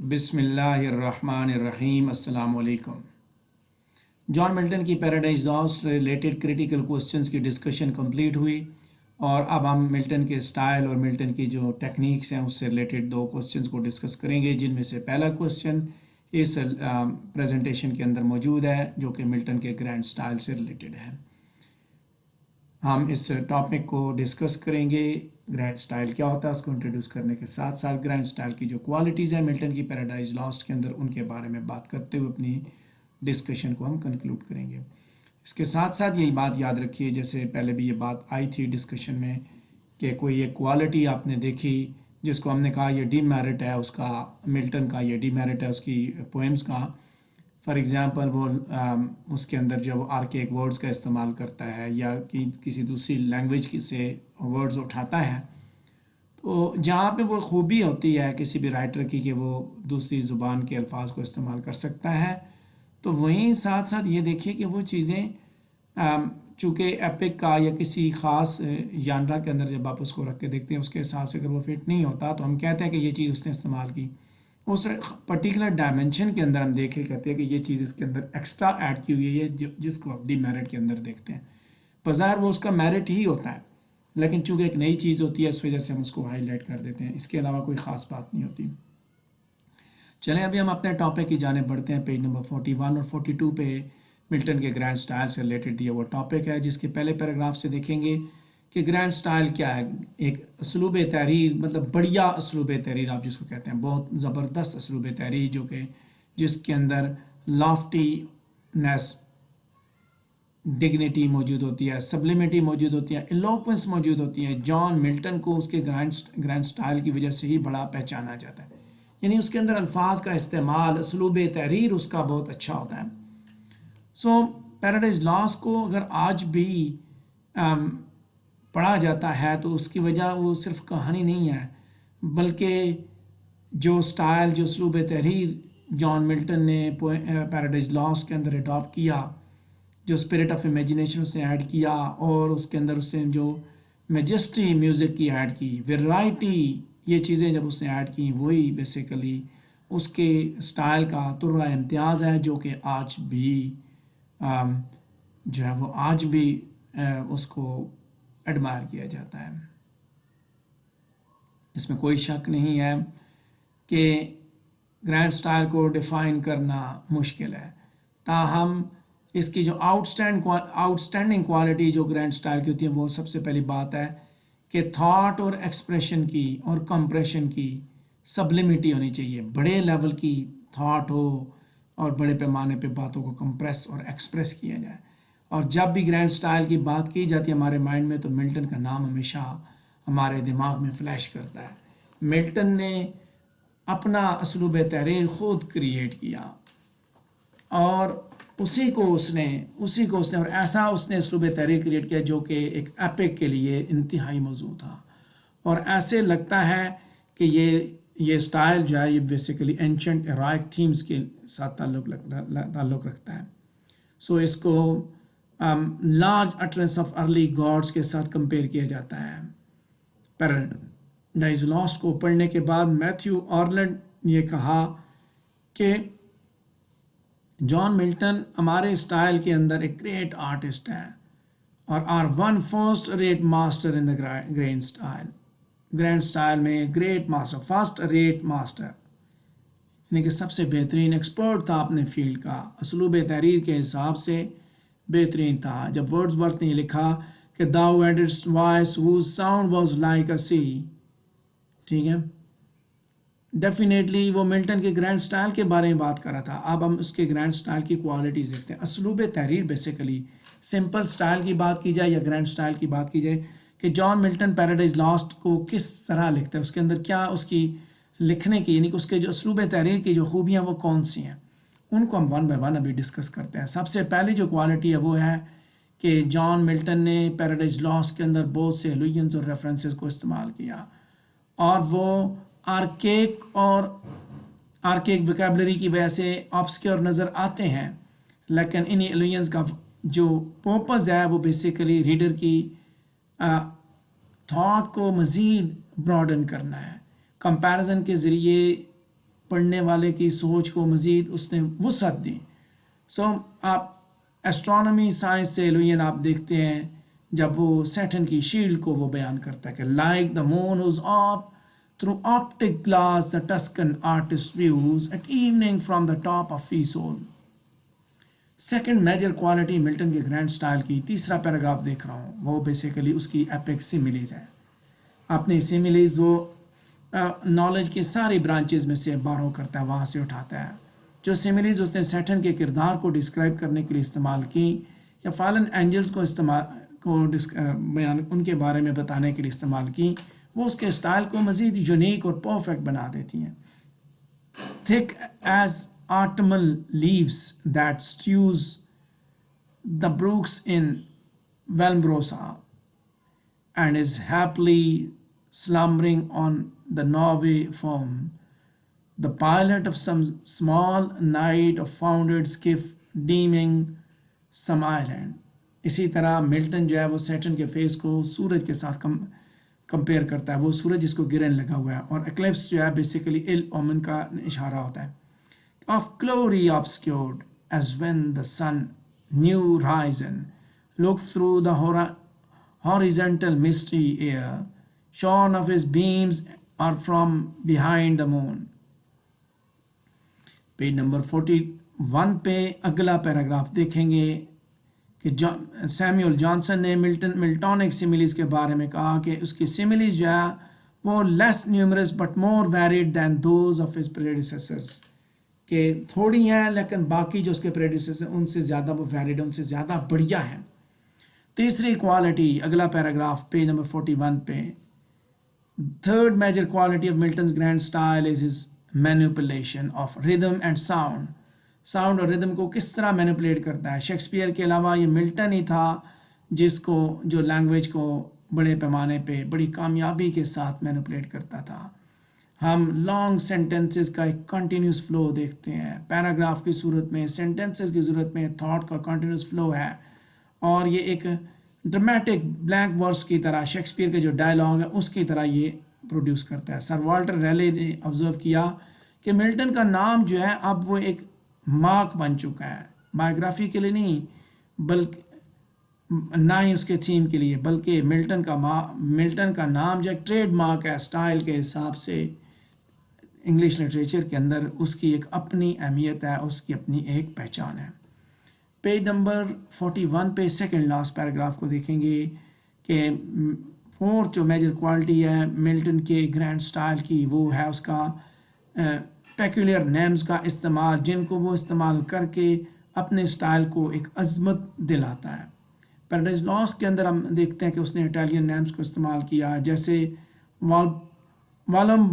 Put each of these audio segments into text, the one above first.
بسم اللہ الرحمن الرحیم۔ السلام علیکم۔ جان ملٹن کی paradise last related critical questions کی ڈسکشن کمپلیٹ ہوئی، اور اب ہم ملٹن کے سٹائل اور ملٹن کی جو ٹیکنیکس ہیں اس سے ریلیٹڈ دو کوسچنز کو ڈسکس کریں گے، جن میں سے پہلا کوسچن اس پریزنٹیشن کے اندر موجود ہے جو کہ ملٹن کے گرینڈ سٹائل سے ریلیٹڈ ہے۔ ہم اس ٹاپک کو ڈسکس کریں گے، گرینڈ سٹائل کیا ہوتا ہے اس کو انٹروڈیوس کرنے کے ساتھ ساتھ گرینڈ سٹائل کی جو کوالٹیز ہیں ملٹن کی پیراڈائز لاسٹ کے اندر ان کے بارے میں بات کرتے ہوئے اپنی ڈسکشن کو ہم کنکلوڈ کریں گے۔ اس کے ساتھ ساتھ یہی بات یاد رکھیے، جیسے پہلے بھی یہ بات آئی تھی ڈسکشن میں، کہ کوئی ایک کوالٹی آپ نے دیکھی جس کو ہم نے کہا یہ ڈی میرٹ ہے اس کا، ملٹن کا یہ ڈی میرٹ ہے اس کی پوئمز کا۔ فار ایگزامپل وہ اس کے اندر جب آرکیک ورڈز کا استعمال کرتا ہے یا کسی دوسری لینگویج سے ورڈز اٹھاتا ہے، تو جہاں پہ وہ خوبی ہوتی ہے کسی بھی رائٹر کی کہ وہ دوسری زبان کے الفاظ کو استعمال کر سکتا ہے، تو وہیں ساتھ ساتھ یہ دیکھیے کہ وہ چیزیں چونکہ ایپک کا یا کسی خاص ژانرا کے اندر جب آپ اس کو رکھ کے دیکھتے ہیں اس کے حساب سے اگر وہ فٹ نہیں ہوتا تو ہم کہتے ہیں کہ یہ چیز اس نے استعمال کی، اس پرٹیکولر ڈائمنشن کے اندر ہم دیکھے کہتے ہیں کہ یہ چیز اس کے اندر ایکسٹرا ایڈ کی ہوئی ہے جس کو آپ ڈی میرٹ کے اندر دیکھتے ہیں۔ بظاہر وہ اس کا میرٹ ہی ہوتا ہے، لیکن چونکہ ایک نئی چیز ہوتی ہے اس وجہ سے ہم اس کو ہائی لائٹ کر دیتے ہیں، اس کے علاوہ کوئی خاص بات نہیں ہوتی۔ چلیں ابھی ہم اپنے ٹاپک کی جانب بڑھتے ہیں۔ پیج نمبر 41 اور 42 پہ ملٹن کے گرینڈ سٹائل سے ریلیٹڈ دیا وہ ٹاپک ہے، جس کے پہلے پیراگراف سے دیکھیں گے کہ گرینڈ سٹائل کیا ہے۔ ایک اسلوب تحریر، مطلب بڑھیا اسلوب تحریر آپ جس کو کہتے ہیں، بہت زبردست اسلوب تحریر جو کہ جس کے اندر لافٹی نیس، ڈگنیٹی موجود ہوتی ہے، سبلیمٹی موجود ہوتی ہے، ایلوکوینس موجود ہوتی ہے۔ جان ملٹن کو اس کے گرینڈ سٹائل کی وجہ سے ہی بڑا پہچانا جاتا ہے، یعنی اس کے اندر الفاظ کا استعمال، اسلوب تحریر اس کا بہت اچھا ہوتا ہے۔ پیراڈائز لاسٹ کو اگر آج بھی پڑھا جاتا ہے تو اس کی وجہ وہ صرف کہانی نہیں ہے، بلکہ جو سٹائل، جو اسلوب تحریر جان ملٹن نے پیراڈائز لاسٹ کے اندر اڈاپٹ کیا، جو اسپرٹ آف امیجنیشن اس نے ایڈ کیا، اور اس کے اندر اس نے جو میجسٹی میوزک کی ایڈ کی، ویرائٹی، یہ چیزیں جب اس نے ایڈ کی، وہی بیسیکلی اس کے سٹائل کا ترہ امتیاز ہے جو کہ آج بھی جو ہے وہ آج بھی اس کو ایڈمائر کیا جاتا ہے۔ اس میں کوئی شک نہیں ہے کہ گرینڈ سٹائل کو ڈیفائن کرنا مشکل ہے، تاہم اس کی جو آؤٹ اسٹینڈنگ کوالٹی جو گرینڈ سٹائل کی ہوتی ہے، وہ سب سے پہلی بات ہے کہ تھاٹ اور ایکسپریشن کی اور کمپریشن کی سبلیمٹی ہونی چاہیے، بڑے لیول کی تھاٹ ہو اور بڑے پیمانے پہ باتوں کو کمپریس اور ایکسپریس کیا جائے۔ اور جب بھی گرینڈ سٹائل کی بات کی جاتی ہے ہمارے مائنڈ میں، تو ملٹن کا نام ہمیشہ ہمارے دماغ میں فلیش کرتا ہے۔ ملٹن نے اپنا اسلوب تحریر خود کریٹ کیا، اور اسی کو اس نے اور ایسا اس نے اسلوب تحریر کریٹ کیا جو کہ ایک ایپک کے لیے انتہائی موزوں تھا، اور ایسے لگتا ہے کہ یہ سٹائل جو ہے یہ بیسیکلی اینشنٹ ہیروئک تھیمز کے ساتھ تعلق رکھتا ہے۔ اس کو لارج اٹرنس آف ارلی گاڈس کے ساتھ کمپیئر کیا جاتا ہے۔ پیراڈائز لاسٹ کو پڑھنے کے بعد میتھیو آرلینڈ نے یہ کہا کہ جان ملٹن ہمارے سٹائل کے اندر ایک گریٹ آرٹسٹ ہے، اور are one first rate master in the grand style. Grand style میں great master, first rate master, یعنی کہ سب سے بہترین ایکسپرٹ تھا اپنے فیلڈ کا، اسلوب تحریر کے حساب سے بہترین تھا۔ جب ورڈز ورتھ نے لکھا کہ thou hadst voice whose sound was like a sea، ٹھیک ہے، ڈیفینیٹلی وہ ملٹن کے گرینڈ سٹائل کے بارے میں بات کر رہا تھا۔ اب ہم اس کے گرینڈ سٹائل کی کوالٹیز دیکھتے ہیں۔ اسلوب تحریر بیسیکلی سمپل سٹائل کی بات کی جائے یا گرینڈ سٹائل کی بات کی جائے کہ جان ملٹن پیراڈائز لاسٹ کو کس طرح لکھتا ہے، اس کے اندر کیا اس کی لکھنے کی، یعنی کہ اس کے جو اسلوب تحریر کی جو خوبیاں وہ کون سی ہیں، ان کو ہم ون بائی ون ابھی ڈسکس کرتے ہیں۔ سب سے پہلی جو کوالٹی ہے وہ ہے کہ جان ملٹن نے پیراڈائز لاسٹ کے اندر بہت سے الوژنز اور ریفرنسز کو استعمال کیا، اور وہ آرکیک ویکیبلری کی وجہ سے آبسکیور نظر آتے ہیں، لیکن انہی الوژنز کا جو پرپز ہے وہ بیسیکلی ریڈر کی تھاٹ کو مزید براڈن کرنا ہے، کمپیریزن کے ذریعے پڑھنے والے کی سوچ کو مزید اس نے وسعت دی. آپ ایسٹرونومی سائنس سے لوین آپ دیکھتے ہیں جب وہ سیٹرن کی شیلڈ کو وہ بیان کرتا ہے کہ like the moon whose orb through optic glass the Tuscan artist views at evening from the top of Fiesole. Second major quality Milton کے گرینڈ سٹائل کی تیسرا پیراگراف دیکھ رہا ہوں وہ بیسیکلی اس کی ایپک سیملیز ہے. اپنی سیملیز وہ نالج کی ساری برانچز میں سے بارو کرتا ہے, وہاں سے اٹھاتا ہے. جو سیملیز اس نے سیٹرن کے کردار کو ڈسکرائب کرنے کے لیے استعمال کی یا فالن اینجلز کو بیان ان کے بارے میں بتانے کے لیے استعمال کی, وہ اس کے اسٹائل کو مزید یونیک اور پرفیکٹ بنا دیتی ہیں. تھک as autumnal leaves that stews the brooks in Valmbrosa and is happily slumbering on the Norway foam, the pilot of some small night of foundered skiff deeming some island. اسی طرح Milton جو ہے وہ Saturn کے face کو سورج کے ساتھ کمپیئر کرتا ہے, وہ سورج جس کو گرہن لگا ہوا ہے, اور ایکلپس جو ہے بیسیکلی ایل اومن کا اشارہ ہوتا ہے. Of glory obscured as when the sun new risen looked through the horizontal misty air shorn of his beams or from behind the moon. Page number 41 پہ اگلا پیراگراف دیکھیں گے کہ سیمیول جانسن نے ملٹونک سیملیز کے بارے میں کہا کہ اس کی سیملیز جو ہے وہ less numerous but more varied than those of his predecessors, کہ تھوڑی ہیں لیکن باقی جو اس کے پریڈیسیسر ان سے زیادہ وہ ویلڈ ان سے زیادہ بڑھیا ہیں. تیسری کوالٹی اگلا پیراگراف پیج نمبر 41 پہ. Third major quality of Milton's grand style is his manipulation of rhythm and sound. Sound اور ردم کو کس طرح مینیپولیٹ کرتا ہے. شیکسپیئر کے علاوہ یہ ملٹن ہی تھا جس کو جو لینگویج کو بڑے پیمانے پہ بڑی کامیابی کے ساتھ مینیپولیٹ کرتا تھا. ہم لانگ سینٹنسز کا ایک کنٹینیوس فلو دیکھتے ہیں, پیراگراف کی صورت میں سینٹنسز کی صورت میں تھاٹ کا کنٹینیوس فلو ہے, اور یہ ایک ڈرامیٹک بلینک ورس کی طرح شیکسپیئر کے جو ڈائلاگ ہے اس کی طرح یہ پروڈیوس کرتا ہے. سر والٹر ریلے نے آبزرو کیا کہ ملٹن کا نام جو ہے اب وہ ایک مارک بن چکا ہے, بایوگرافی کے لیے نہیں بلکہ نہ ہی اس کے تھیم کے لیے, بلکہ ملٹن کا نام جو ایک ٹریڈ مارک ہے اسٹائل کے حساب سے. انگلش لٹریچر کے اندر اس کی ایک اپنی اہمیت ہے, اس کی اپنی ایک پہچان ہے. پیج نمبر 41 پہ سیکنڈ لاسٹ پیراگراف کو دیکھیں گے کہ فورتھ جو میجر کوالٹی ہے ملٹن کے گرینڈ سٹائل کی وہ ہے اس کا پیکولر نیمز کا استعمال, جن کو وہ استعمال کر کے اپنے سٹائل کو ایک عظمت دلاتا ہے. پیراڈائز لاسٹ کے اندر ہم دیکھتے ہیں کہ اس نے اٹیلین نیمز کو استعمال کیا, جیسے والم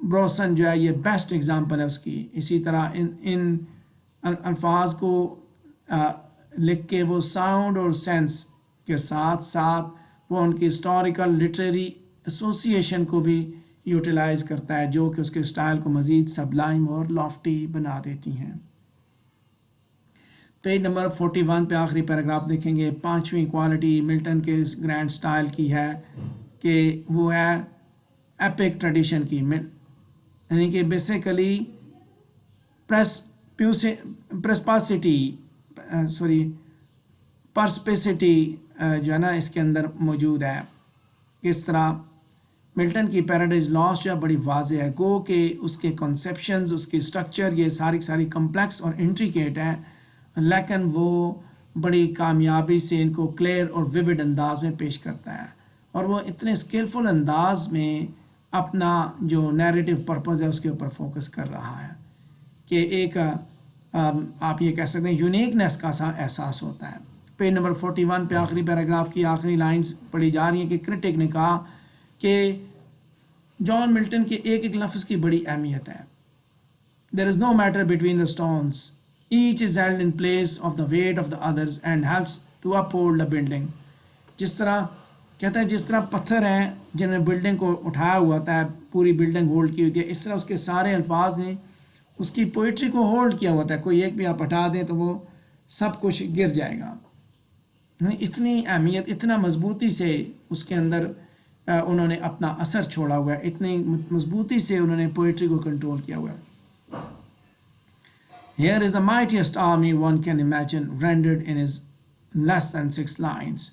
بروسن جو ہے یہ بیسٹ ایگزامپل ہے اس کی. اسی طرح ان الفاظ کو لکھ کے وہ ساؤنڈ اور سینس کے ساتھ ساتھ وہ ان کی ہسٹوریکل لٹریری ایسوسیشن کو بھی یوٹیلائز کرتا ہے, جو کہ اس کے اسٹائل کو مزید سبلائم اور لافٹی بنا دیتی ہیں. پیج نمبر 41 پہ آخری پیراگراف دیکھیں گے. پانچویں کوالٹی ملٹن کے گرینڈ سٹائل کی ہے کہ وہ ہے ایپک ٹریڈیشن کی, یعنی کہ بیسیکلی پرسپیسٹی جو ہے نا اس کے اندر موجود ہے. کس طرح ملٹن کی پیراڈائز لاسٹ جو ہے بڑی واضح ہے, گو کہ اس کے کنسیپشنز اس کی اسٹرکچر یہ ساری کمپلیکس اور انٹریکیٹ ہے, لیکن وہ بڑی کامیابی سے ان کو کلیئر اور ویوڈ انداز میں پیش کرتا ہے, اور وہ اتنے اسکلفل انداز میں اپنا جو نیریٹو پرپز ہے اس کے اوپر فوکس کر رہا ہے کہ ایک آپ یہ کہہ سکتے ہیں یونیکنیس کا سا احساس ہوتا ہے. پیج نمبر 41 پہ آخری پیراگراف کی آخری لائنز پڑھی جا رہی ہیں کہ کرٹک نے کہا کہ جان ملٹن کے ایک لفظ کی بڑی اہمیت ہے. There is no matter between the stones. Each is held in place of the weight of the others and helps to uphold the building. جس طرح کہتا ہے جس طرح پتھر ہیں جن میں بلڈنگ کو اٹھایا ہوا ہوتا ہے, پوری بلڈنگ ہولڈ کی ہوئی ہے, اس طرح اس کے سارے الفاظ نے اس کی پوئٹری کو ہولڈ کیا ہوتا ہے. کوئی ایک بھی آپ ہٹا دیں تو وہ سب کچھ گر جائے گا. اتنی اہمیت, اتنا مضبوطی سے اس کے اندر انہوں نے اپنا اثر چھوڑا ہوا ہے, اتنی مضبوطی سے انہوں نے پوئٹری کو کنٹرول کیا ہوا ہے. Here is the mightiest army one can imagine, rendered in his less than 6 lines.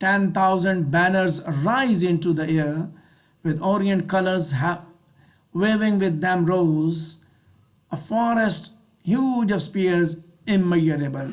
10,000 banners rise into the air with orient colors waving with them rose, a forest huge of spears immeasurable.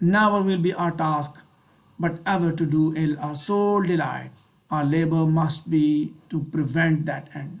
never will be our task but ever to do ill our sole delight. Our labor must be to prevent that end.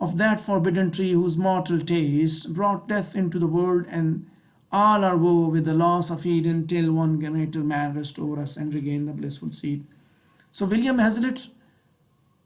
of that forbidden tree whose mortal taste brought death into the world and all our woe with the loss of Eden till one greater man restore us and regain the blissful seed. So William Hazlitt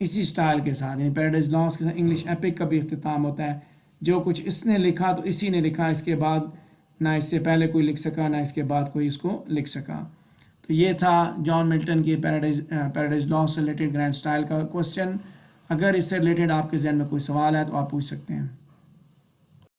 اسی style کے ساتھ، یعنی paradise last کے ساتھ English epic کا بھی اختتام ہوتا ہے. جو کچھ اس نے لکھا تو اسی نے لکھا، اس کے بعد نہ اس سے پہلے کوئی لکھ سکا نہ اس کے بعد کوئی اس کو لکھ سکا. تو یہ تھا جان ملٹن کی پیراڈائز لاسٹ سے ریلیٹڈ گرینڈ سٹائل کا کوسچن. اگر اس سے ریلیٹڈ آپ کے ذہن میں کوئی سوال ہے تو آپ پوچھ سکتے ہیں.